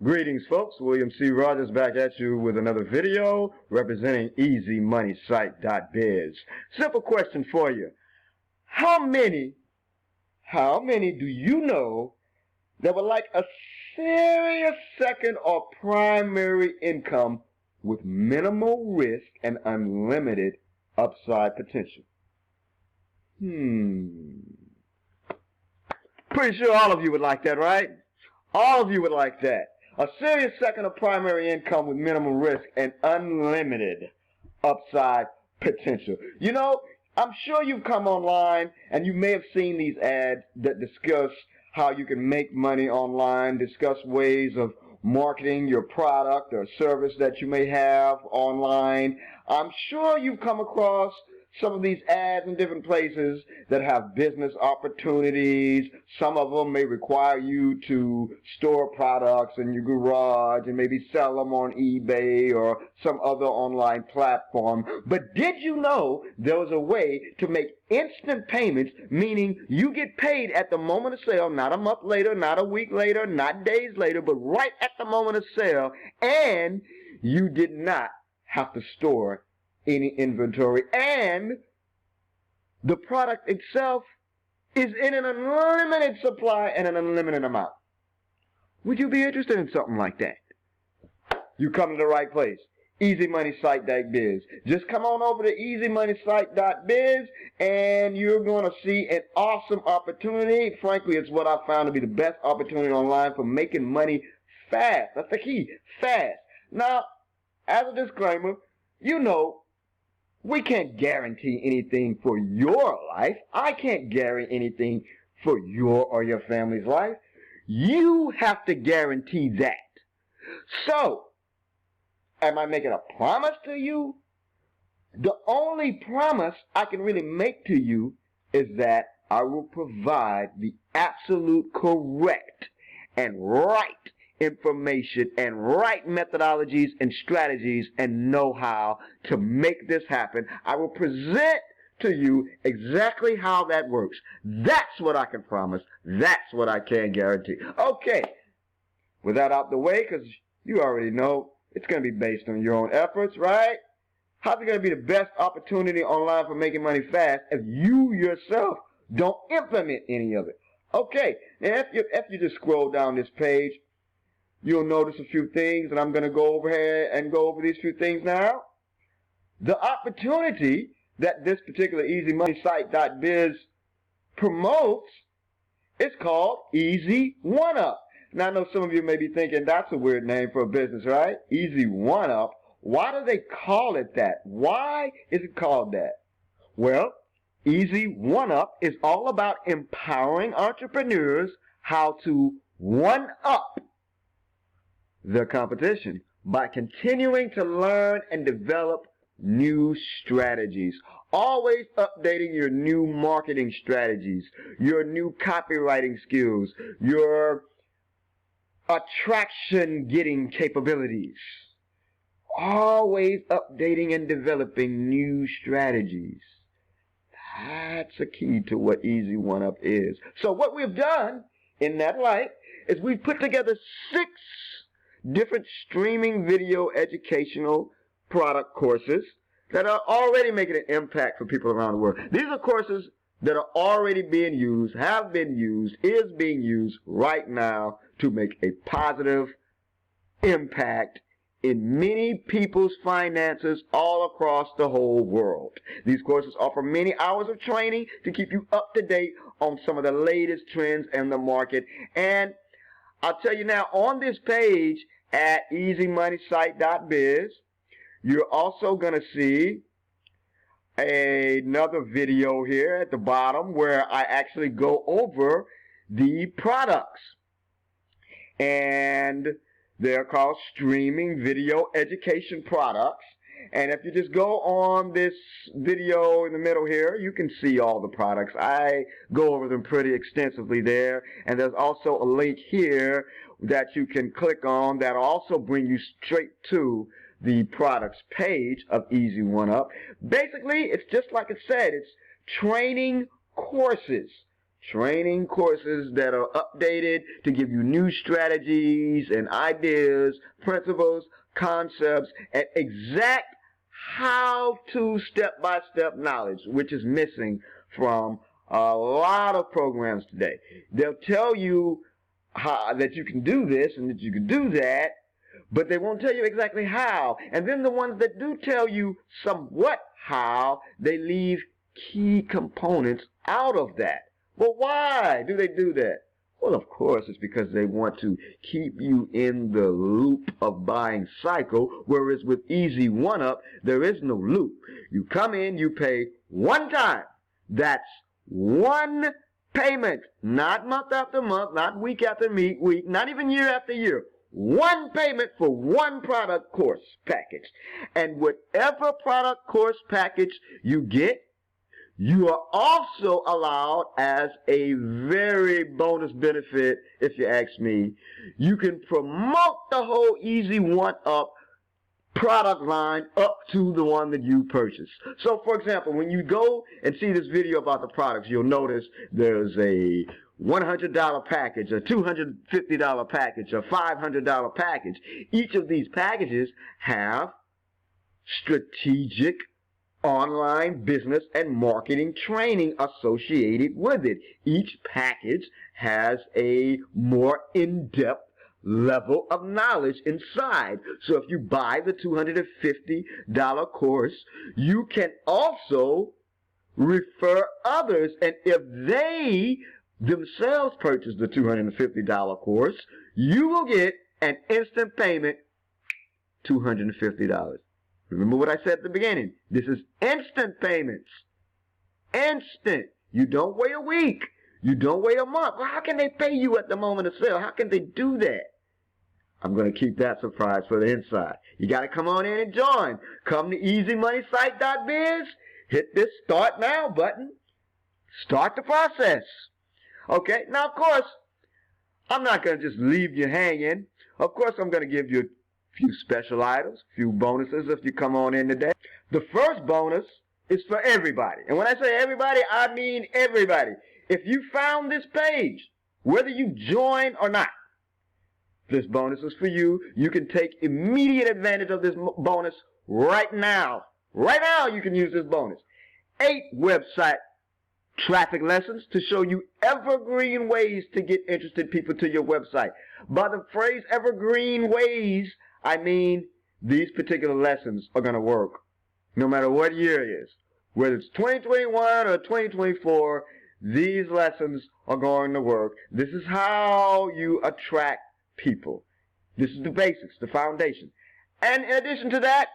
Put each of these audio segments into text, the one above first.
Greetings, folks. William C. Rogers back at you with another video representing EasyMoneySite.biz. Simple question for you. How many do you know that would like a serious second or primary income with minimal risk and unlimited upside potential? Pretty sure all of you would like that, right? All of you would like that. A serious second or primary income with minimal risk and unlimited upside potential. You know, I'm sure you've come online and you may have seen these ads that discuss how you can make money online, discuss ways of marketing your product or service that you may have online. I'm sure you've come across some of these ads in different places that have business opportunities. Some of them may require you to store products in your garage and maybe sell them on eBay or some other online platform. But did you know there was a way to make instant payments, meaning you get paid at the moment of sale, not a month later, not a week later, not days later, but right at the moment of sale, and you did not have to store any inventory, and the product itself is in an unlimited supply and an unlimited amount? Would you be interested in something like that? You come to the right place. EasyMoneySite.biz. Just come on over to EasyMoneySite.biz and you're going to see an awesome opportunity. Frankly, it's what I found to be the best opportunity online for making money fast. That's the key. Fast. Now, as a disclaimer, you know, we can't guarantee anything for your life. I can't guarantee anything for your or your family's life. You have to guarantee that. So, am I making a promise to you? The only promise I can really make to you is that I will provide the absolute correct and right information and right methodologies and strategies and know-how to make this happen. I will present to you exactly how that works. That's what I can promise. That's what I can guarantee. Okay, with that out the way, because you already know it's going to be based on your own efforts, right? How's it going to be the best opportunity online for making money fast if you yourself don't implement any of it? Okay, now if you just scroll down this page, you'll notice a few things, and I'm going to go over here and go over these few things now. The opportunity that this particular EasyMoneySite.biz promotes is called Easy One-Up. Now, I know some of you may be thinking that's a weird name for a business, right? Easy One-Up. Why do they call it that? Why is it called that? Well, Easy One-Up is all about empowering entrepreneurs how to one-up the competition by continuing to learn and develop new strategies. Always updating your new marketing strategies, your new copywriting skills, your attraction getting capabilities. Always updating and developing new strategies. That's a key to what Easy One-Up is. So what we've done in that light is we've put together 6 different streaming video educational product courses that are already making an impact for people around the world. These are courses that are already being used, have been used, is being used right now to make a positive impact in many people's finances all across the whole world. These courses offer many hours of training to keep you up to date on some of the latest trends in the market. And I'll tell you now, on this page at EasyMoneySite.biz, you're also going to see another video here at the bottom where I actually go over the products. And they're called streaming video education products. And if you just go on this video in the middle here, you can see all the products. I go over them pretty extensively there. And there's also a link here that you can click on that will also bring you straight to the products page of Easy One-Up. Basically, it's just like it said. It's training courses. training courses that are updated to give you new strategies and ideas, principles, concepts, and exact how-to step-by-step knowledge, which is missing from a lot of programs today. They'll tell you that you can do this and that you can do that, but they won't tell you exactly how. And then the ones that do tell you somewhat how, they leave key components out of that. Well, why do they do that? Well, of course, it's because they want to keep you in the loop of buying cycle, whereas with Easy One-Up, there is no loop. You come in, you pay one time. That's one payment, not month after month, not week after week, not even year after year. One payment for one product course package. And whatever product course package you get, you are also allowed as a very bonus benefit, if you ask me, you can promote the whole Easy One-Up product line up to the one that you purchased. So, for example, when you go and see this video about the products, you'll notice there's a $100 package, a $250 package, a $500 package. Each of these packages have strategic online business and marketing training associated with it. Each package has a more in-depth level of knowledge inside. So if you buy the $250 course, you can also refer others, and if they themselves purchase the $250 course, you will get an instant payment, $250. Remember what I said at the beginning. This is instant payments. Instant. You don't wait a week. You don't wait a month. Well, how can they pay you at the moment of sale? How can they do that? I'm going to keep that surprise for the inside. You got to come on in and join. Come to EasyMoneySite.biz. Hit this Start Now button. Start the process. Okay, now of course, I'm not going to just leave you hanging. Of course, I'm going to give you a few special items, a few bonuses if you come on in today. The first bonus is for everybody. And when I say everybody, I mean everybody. If you found this page, whether you join or not, this bonus is for you. You can take immediate advantage of this bonus right now. Right now you can use this bonus. 8 website traffic lessons to show you evergreen ways to get interested people to your website. By the phrase evergreen ways, I mean these particular lessons are going to work no matter what year it is. Whether it's 2021 or 2024, these lessons are going to work. This is how you attract people. This is the basics, the foundation. And in addition to that,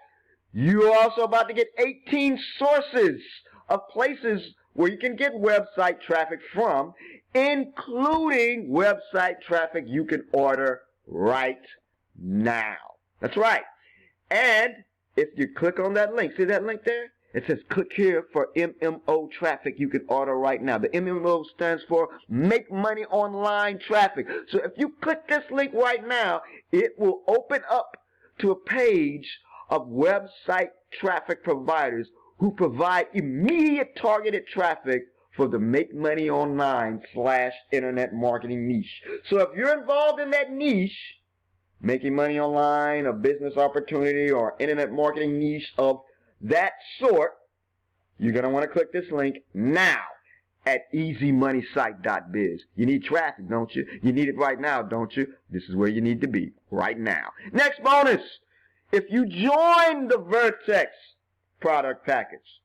you're also about to get 18 sources of places where you can get website traffic from, including website traffic you can order right now. That's right. And if you click on that link, see that link there? It says click here for MMO traffic you can order right now. The MMO stands for Make Money Online Traffic. So if you click this link right now, it will open up to a page of website traffic providers who provide immediate targeted traffic for the Make Money Online / internet marketing niche. So if you're involved in that niche, making money online, a business opportunity, or internet marketing niche of that sort, you're going to want to click this link now at EasyMoneySite.biz. You need traffic, don't you? You need it right now, don't you? This is where you need to be right now. Next bonus, if you join the Vertex product package.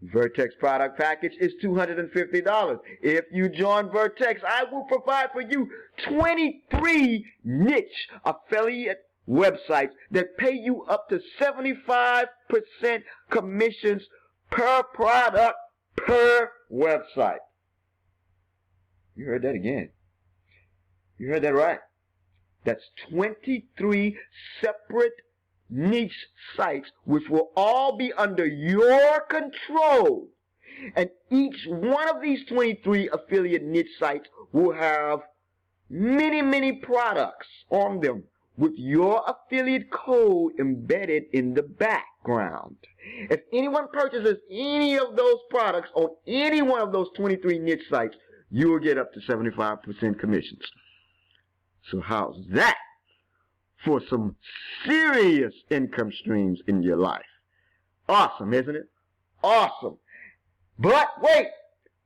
Vertex product package is $250. If you join Vertex, I will provide for you 23 niche affiliate websites that pay you up to 75% commissions per product per website. You heard that again. You heard that right. That's 23 separate niche sites which will all be under your control. And each one of these 23 affiliate niche sites will have many products on them with your affiliate code embedded in the background. If anyone purchases any of those products on any one of those 23 niche sites, you will get up to 75% commissions. So how's that for some serious income streams in your life? Awesome, isn't it? Awesome. But wait,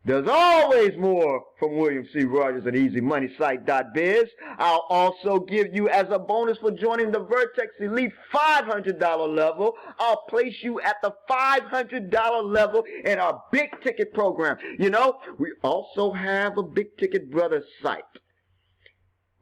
there's always more from William C. Rogers at EasyMoneySite.biz. I'll also give you, as a bonus for joining the Vertex Elite $500 level, I'll place you at the $500 level in our big ticket program. You know, we also have a Big Ticket Brothers site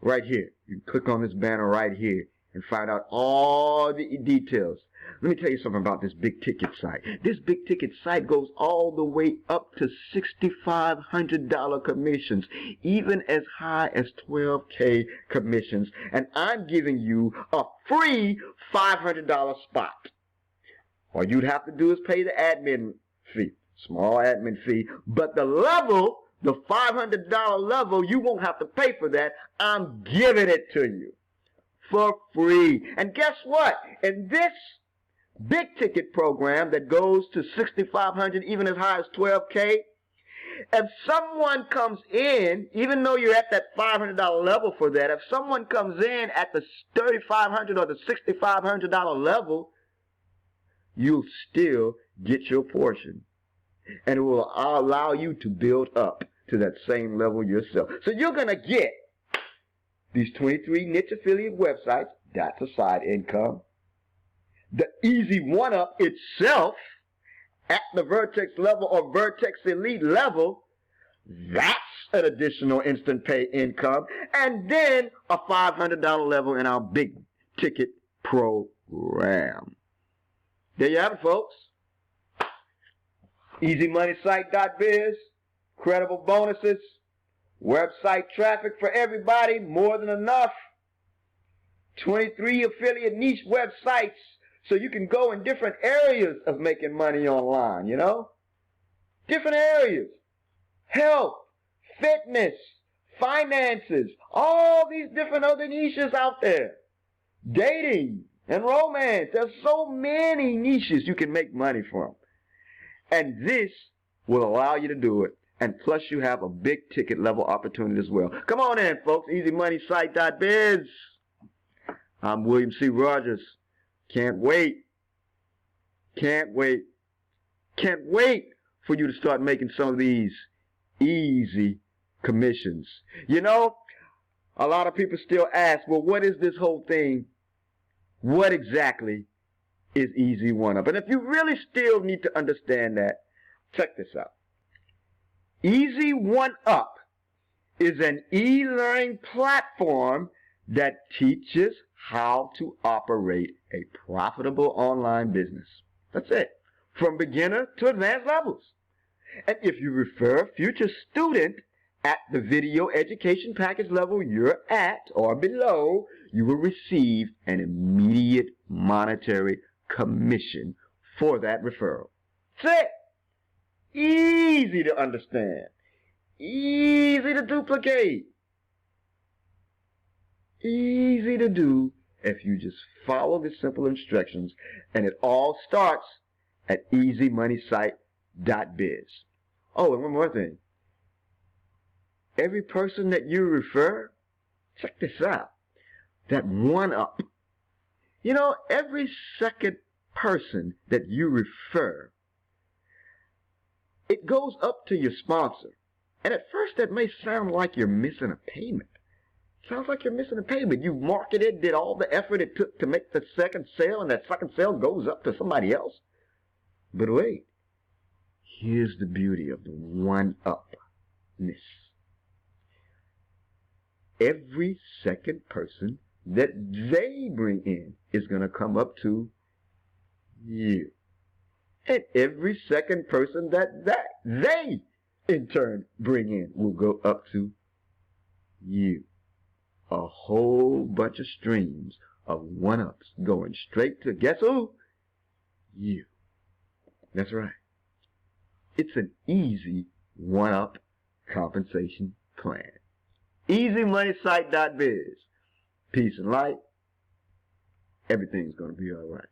right here. You can click on this banner right here and find out all the details. Let me tell you something about this big ticket site. This big ticket site goes all the way up to $6,500 commissions, even as high as $12K commissions. And I'm giving you a free $500 spot. All you'd have to do is pay the admin fee, small admin fee. But the level, the $500 level, you won't have to pay for that. I'm giving it to you for free. And guess what? In this big ticket program that goes to $6,500, even as high as $12K, if someone comes in, even though you're at that $500 level for that, if someone comes in at the $3,500 or the $6,500 level, you'll still get your portion. And it will allow you to build up to that same level yourself. So you're going to get these 23 niche affiliate websites. That's a side income. The Easy One-Up itself at the Vertex level or Vertex Elite level, that's an additional instant pay income. And then a $500 level in our big ticket program. There you have it, folks. EasyMoneySite.biz, credible bonuses, website traffic for everybody, more than enough. 23 affiliate niche websites, so you can go in different areas of making money online, you know? Different areas. Health, fitness, finances, all these different other niches out there. Dating and romance. There's so many niches you can make money from. And this will allow you to do it. And plus you have a big ticket level opportunity as well. Come on in, folks. EasyMoneySite.biz. I'm William C. Rogers. Can't wait. Can't wait. Can't wait for you to start making some of these easy commissions. You know, a lot of people still ask, well, what is this whole thing? What exactly is Easy One-Up? And if you really still need to understand that, check this out. Easy One-Up is an e-learning platform that teaches how to operate a profitable online business. That's it. From beginner to advanced levels. And if you refer a future student at the video education package level you're at or below, you will receive an immediate monetary commission for that referral. That's it. Easy to understand. Easy to duplicate. Easy to do if you just follow the simple instructions. And it all starts at EasyMoneySite.biz. Oh, and one more thing. Every person that you refer, check this out. That one-up. You know, every second person that you refer, it goes up to your sponsor. And at first that may sound like you're missing a payment. Sounds like you're missing a payment. You marketed, did all the effort it took to make the second sale, and that second sale goes up to somebody else. But wait, here's the beauty of the one-upness. Every second person that they bring in is going to come up to you. And every second person that they in turn bring in will go up to you. A whole bunch of streams of one-ups going straight to, guess who? You. That's right. It's an easy one-up compensation plan. EasyMoneySite.biz. Peace and light. Everything's going to be all right.